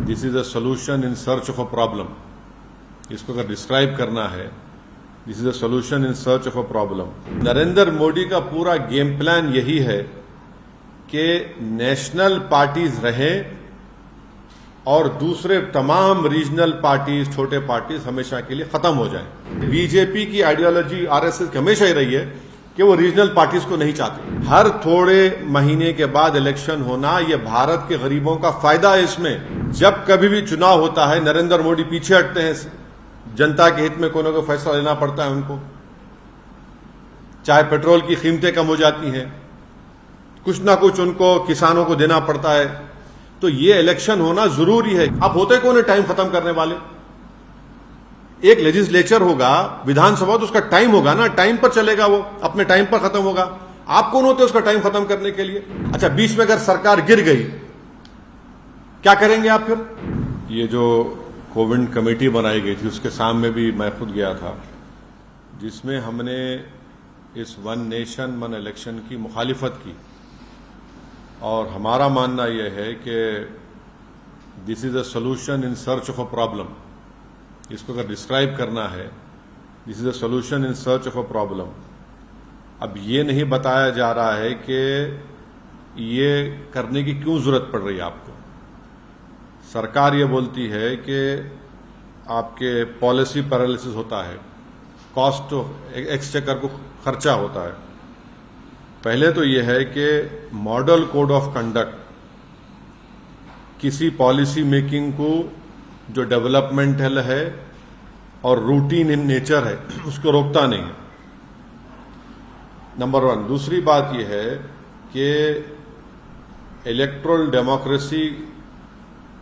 This is a solution in search of a problem. इसको अगर describe करना है, this is a solution in search of a problem. Narendra Modi का पूरा game plan यही है कि नेशनल पार्टीज रहें और दूसरे तमाम रीजनल पार्टीज, छोटे पार्टीज हमेशा के लिए खत्म हो जाएं। बीजेपी की आइडियोलॉजी, आरएसएस की हमेशा ही रही है कि वो रीजनल पार्टीज को नहीं चाहते। हर थोड़े महीने के बाद इलेक्शन होना, ये भारत के गरीबों का फायदा है। इसमें जब कभी भी चुनाव होता है, नरेंद्र मोदी पीछे हटते हैं। जनता के हित में कोई ना कोई फैसला लेना पड़ता है उनको। चाहे पेट्रोल की कीमतें कम हो जाती हैं, कुछ ना कुछ उनको किसानों को देना पड़ता है। तो ये इलेक्शन होना जरूरी है। आप होते कौन है टाइम खत्म करने वाले? एक लेजिस्लेचर होगा, विधानसभा, तो उसका टाइम होगा ना, टाइम पर चलेगा, वो अपने टाइम पर खत्म होगा। आप कौन होते उसका टाइम खत्म करने के लिए? अच्छा, बीच में अगर सरकार गिर गई, क्या करेंगे आप फिर? ये जो कोविड कमेटी बनाई गई थी, उसके सामने भी मैं खुद गया था, जिसमें हमने इस वन नेशन वन इलेक्शन की मुखालिफत की। और हमारा मानना यह है कि this is a solution in search of a problem. इसको अगर डिस्क्राइब करना है, this is a solution in search of a problem. अब ये नहीं बताया जा रहा है कि ये करने की क्यों जरूरत पड़ रही है आपको। सरकार ये बोलती है कि आपके पॉलिसी पैरालिसिस होता है, कॉस्ट एक्सचेकर को खर्चा होता है। पहले तो यह है कि मॉडल कोड ऑफ कंडक्ट किसी पॉलिसी मेकिंग को जो डेवलपमेंटल है और रूटीन इन नेचर है, उसको रोकता नहीं है, नंबर वन। दूसरी बात यह है कि इलेक्टोरल डेमोक्रेसी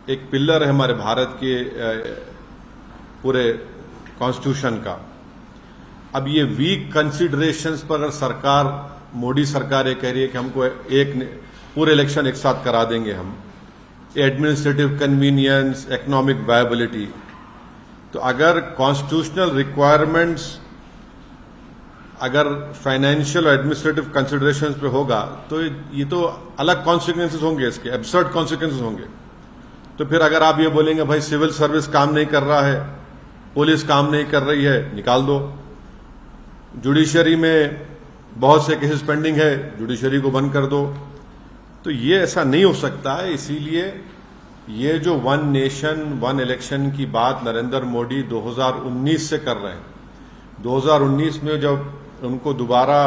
एक पिलर है हमारे भारत के पूरे कॉन्स्टिट्यूशन का। अब ये वीक कंसिडरेशंस पर अगर सरकार, मोदी सरकार ये कह रही है कि हमको एक पूरे इलेक्शन एक साथ करा देंगे हम, एडमिनिस्ट्रेटिव कन्वीनियंस, इकोनॉमिक वायबिलिटी, तो अगर कॉन्स्टिट्यूशनल रिक्वायरमेंट्स अगर फाइनेंशियल और एडमिनिस्ट्रेटिव कंसिडरेशंस पे होगा तो ये तो अलग कॉन्सिक्वेंसेस होंगे, इसके एब्सर्ड कॉन्सिक्वेंसेस होंगे। तो फिर अगर आप ये बोलेंगे भाई सिविल सर्विस काम नहीं कर रहा है, पुलिस काम नहीं कर रही है, निकाल दो। जुडिशरी में बहुत से केसेस पेंडिंग है, जुडिशरी को बंद कर दो। तो ये ऐसा नहीं हो सकता है। इसीलिए ये जो वन नेशन वन इलेक्शन की बात नरेंद्र मोदी 2019 से कर रहे हैं, 2019 में जब उनको दोबारा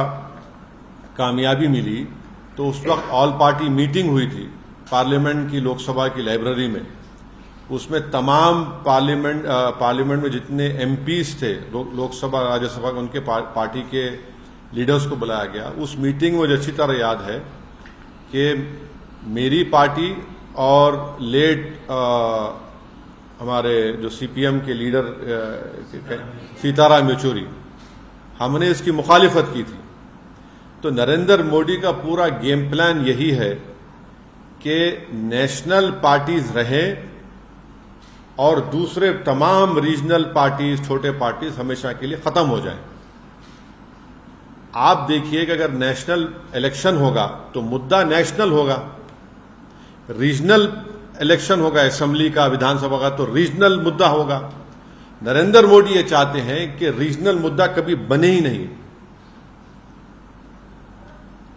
कामयाबी मिली तो उस वक्त ऑल पार्टी मीटिंग हुई थी पार्लियामेंट की, लोकसभा की लाइब्रेरी में। उसमें तमाम पार्लियामेंट में जितने एमपीज थे, लोकसभा राज्यसभा के, उनके पार्टी के लीडर्स को बुलाया गया। उस मीटिंग में मुझे अच्छी तरह याद है कि मेरी पार्टी और लेट हमारे जो सीपीएम के लीडर सीताराम येचुरी, हमने इसकी मुखालिफत की थी। तो नरेंद्र मोदी का पूरा गेम प्लान यही है कि नेशनल पार्टीज रहें और दूसरे तमाम रीजनल पार्टीज, छोटे पार्टीज हमेशा के लिए खत्म हो जाएं। आप देखिए कि अगर नेशनल इलेक्शन होगा तो मुद्दा नेशनल होगा, रीजनल इलेक्शन होगा असेंबली का, विधानसभा का, तो रीजनल मुद्दा होगा। नरेंद्र मोदी ये चाहते हैं कि रीजनल मुद्दा कभी बने ही नहीं।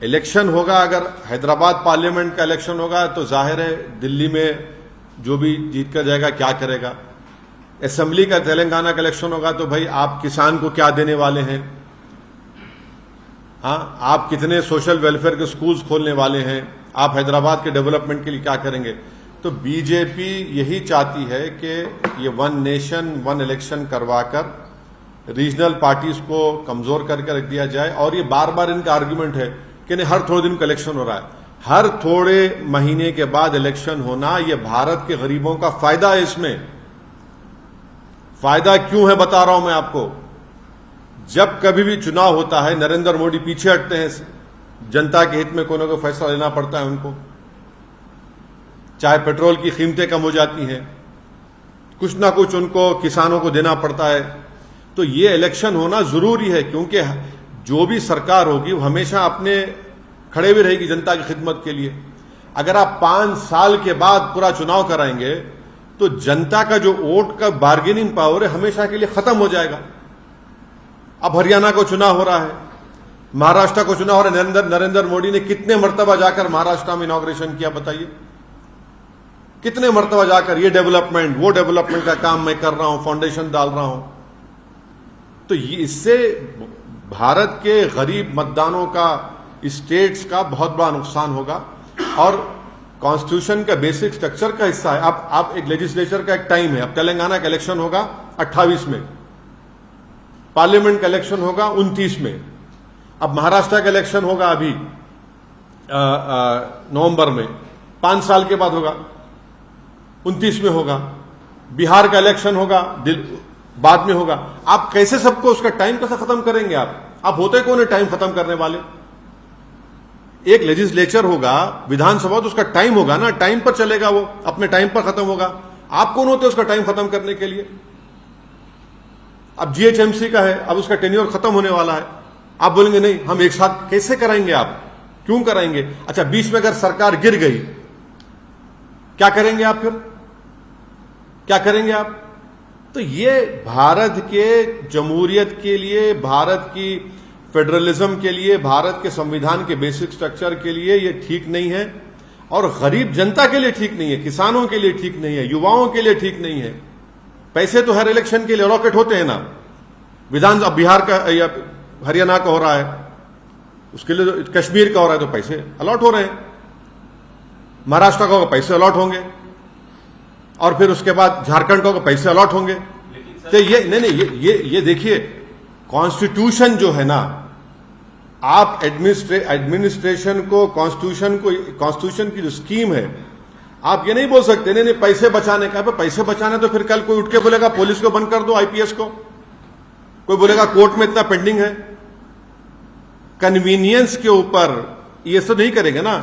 इलेक्शन होगा, अगर हैदराबाद पार्लियामेंट का इलेक्शन होगा तो जाहिर है दिल्ली में जो भी जीत कर जाएगा क्या करेगा। असेंबली का तेलंगाना का इलेक्शन होगा तो भाई आप किसान को क्या देने वाले हैं, हाँ, आप कितने सोशल वेलफेयर के स्कूल्स खोलने वाले हैं, आप हैदराबाद के डेवलपमेंट के लिए क्या करेंगे। तो बीजेपी यही चाहती है कि ये वन नेशन वन इलेक्शन करवाकर रीजनल पार्टीज को कमजोर करके रख दिया जाए। और ये बार बार इनका आर्गुमेंट है कि नहीं, हर थोड़े दिन का इलेक्शन हो रहा है। हर थोड़े महीने के बाद इलेक्शन होना, ये भारत के गरीबों का फायदा है। इसमें फायदा क्यों है बता रहा हूं मैं आपको। जब कभी भी चुनाव होता है, नरेंद्र मोदी पीछे हटते हैं। जनता के हित में कोई ना कोई फैसला लेना पड़ता है उनको। चाहे पेट्रोल की कीमतें कम हो जाती हैं, कुछ ना कुछ उनको किसानों को देना पड़ता है। तो ये इलेक्शन होना जरूरी है, क्योंकि जो भी सरकार होगी वो हमेशा अपने खड़े भी रहेगी जनता की खिदमत के लिए। अगर आप 5 साल के बाद पूरा चुनाव कराएंगे तो जनता का जो वोट का बार्गेनिंग पावर है हमेशा के लिए खत्म हो जाएगा। अब हरियाणा को चुनाव हो रहा है, महाराष्ट्र को चुनाव हो रहा है। नरेंद्र मोदी ने कितने मर्तबा जाकर महाराष्ट्र में इनॉग्रेशन किया बताइए? कितने मर्तबा जाकर ये डेवलपमेंट वो डेवलपमेंट का काम मैं कर रहा हूं, फाउंडेशन डाल रहा हूं। तो इससे भारत के गरीब मतदानों का, स्टेट्स का बहुत बड़ा नुकसान होगा और कॉन्स्टिट्यूशन का बेसिक स्ट्रक्चर का हिस्सा है। अब एक लेजिस्लेचर का एक टाइम है। अब तेलंगाना का इलेक्शन होगा 28 में, पार्लियामेंट का इलेक्शन होगा 29 में, अब महाराष्ट्र का इलेक्शन होगा अभी नवंबर में, 5 साल के बाद होगा, 29 में होगा, बिहार का इलेक्शन होगा बाद में होगा। आप कैसे सबको उसका टाइम कैसे खत्म करेंगे? आप होते कौन है टाइम खत्म करने वाले? एक लेजिस्लेचर होगा, विधानसभा, तो उसका टाइम होगा ना, टाइम पर चलेगा, वो अपने टाइम पर खत्म होगा। आप कौन होते उसका टाइम खत्म करने के लिए? अब जीएचएमसी का है, अब उसका टेन्योर खत्म होने वाला है। आप बोलेंगे नहीं हम एक साथ कैसे कराएंगे? आप क्यों कराएंगे? अच्छा, बीच में अगर सरकार गिर गई क्या करेंगे आप? फिर क्या करेंगे आप? तो ये भारत के जमहूरियत के लिए, भारत की फेडरलिज्म के लिए, भारत के संविधान के बेसिक स्ट्रक्चर के लिए ये ठीक नहीं है और गरीब जनता के लिए ठीक नहीं है, किसानों के लिए ठीक नहीं है, युवाओं के लिए ठीक नहीं है। पैसे तो हर इलेक्शन के लिए अलॉकेट होते हैं ना। विधान अब बिहार का या हरियाणा का हो रहा है, उसके लिए तो कश्मीर का हो रहा है तो पैसे अलॉट हो रहे हैं, महाराष्ट्र का होगा पैसे अलॉट होंगे और फिर उसके बाद झारखंड का होगा पैसे अलॉट होंगे। तो ये नहीं, ये देखिए, कॉन्स्टिट्यूशन जो है ना, आप एडमिनिस्ट्रेशन को, कॉन्स्टिट्यूशन की जो स्कीम है, आप ये नहीं बोल सकते नहीं पैसे बचाने का। पैसे बचाने तो फिर कल कोई उठ के बोलेगा पुलिस को बंद कर दो, आईपीएस को, कोई बोलेगा कोर्ट में इतना पेंडिंग है। कन्वीनियंस के ऊपर ये सब नहीं करेंगे ना।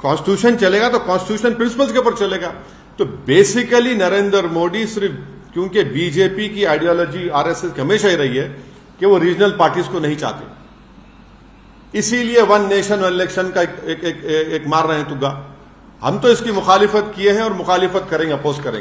कॉन्स्टिट्यूशन चलेगा तो कॉन्स्टिट्यूशन प्रिंसिपल्स के ऊपर चलेगा। तो बेसिकली नरेंद्र मोदी सिर्फ, क्योंकि बीजेपी की आइडियोलॉजी आरएसएस की हमेशा ही रही है कि वो रीजनल पार्टीज को नहीं चाहते, इसीलिए वन नेशन वन इलेक्शन का एक मार रहे हैं तुग्गा। हम तो इसकी मुखालिफत किए हैं और मुखालिफत करेंगे, अपोज करेंगे।